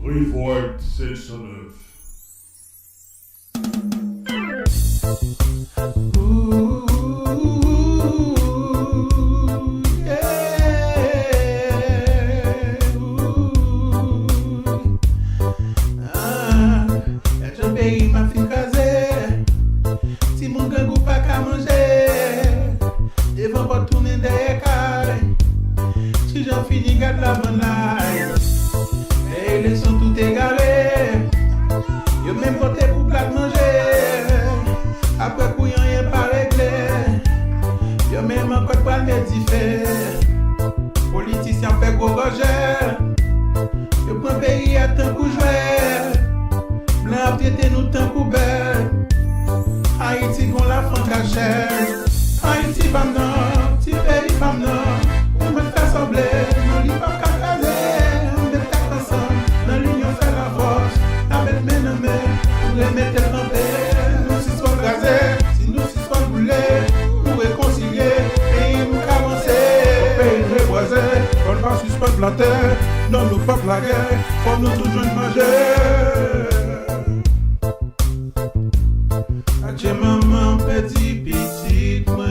34 609. Politicien fait gros Roger, le point pays a tant coup joué, blanc piété nous tant coup belle. Haïti gon la franc cachère, Haïti femme non, petit pays femme non, on me fait sembler, non li pas cacaser, on met tête ensemble, dans l'union fait la force, avec mes nommés, pour les mettre en paix, nous si soit gazés, si nous si soit brûlés, pour réconcilier, pays nous avancer, pays nous voisins, on va suspendre la terre, dans nos peuples la guerre, faut nous toujours manger. Adieu maman, petit moi.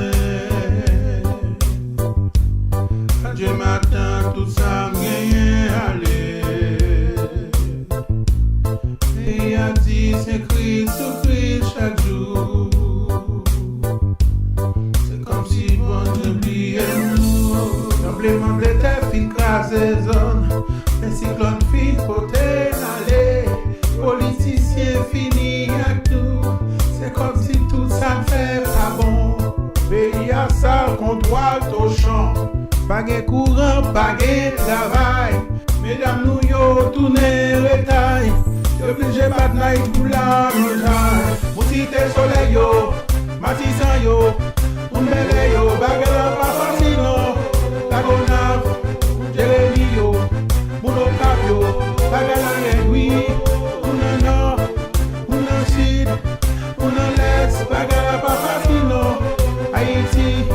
Adieu matin, tout ça m'gagne aller. Et a dit c'est Christ souffrir chaque jour. C'est comme si on oubliait nous. L'emblément de l'été fin crasé zone. Les cyclones fin poté aller. Politiciens fini à tout. C'est comme si tout ça fait pas bon. Pays à ça qu'on doit au champ. Pas de courant, pas de travail. Mesdames, nous yo tourné retail. Obligé pas de night pour la montagne. Mousité soleil yo, matisan yo. On mêle yo, bagarre pas facile non. La gonave, Jérémy yo. Mouno cap yo, bagarre réduit. On en nord, on en sud. On en laisse, bagarre pas facile non. Haïti,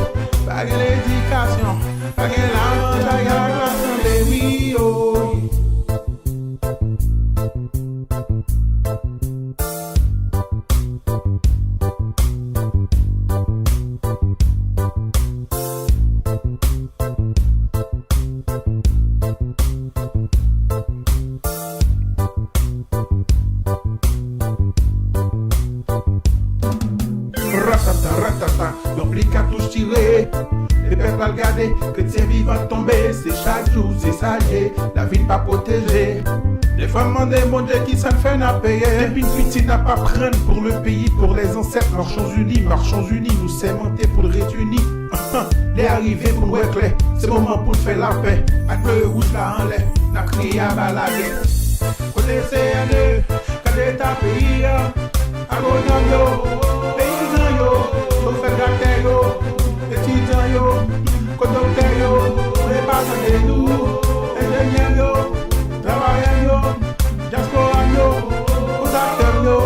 bagarre l'éducation. Bagarre la bagarre la santé, oui oh. Ratata, l'oblique à tous tirer. Les peuples à regarder, chrétiens vivants tombés. C'est chaque jour, c'est salé, la ville pas protégée. Les femmes demandent mon Dieu qui s'en fait n'a payé. Depuis une petite n'a pas prendre pour le pays, pour les ancêtres. Marchons unis, nous sémenter pour le réunir. Les arrivés pour nous éclairer, c'est le moment pour faire la paix. Avec le rouge là en l'air, n'a crié à balader. Côté CNE, quand l'État pays, à Gonan yo, paysan yo, chauffeur gâté yo, étudiant yo, conducteur yo, les passants de nous, ingénieur yo, travailleur yo, diaspora yo, aux acteurs yo,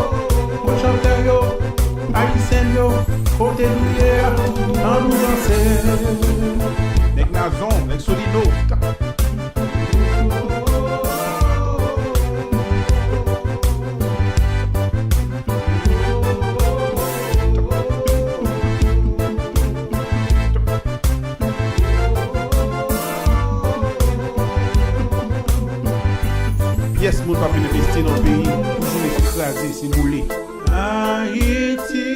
aux chanteurs yo, haïtiens yo, côté douillère, en nous danser. Nèg Nazon, nèg Solido. Yes, moun pa vin investi dans le pays, toujours écrasé, c'est moulé. Haïti,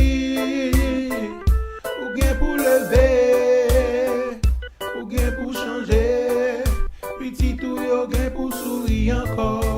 ou gen pour lever, ou gen pour changer, petit tout yo gen pour sourire encore.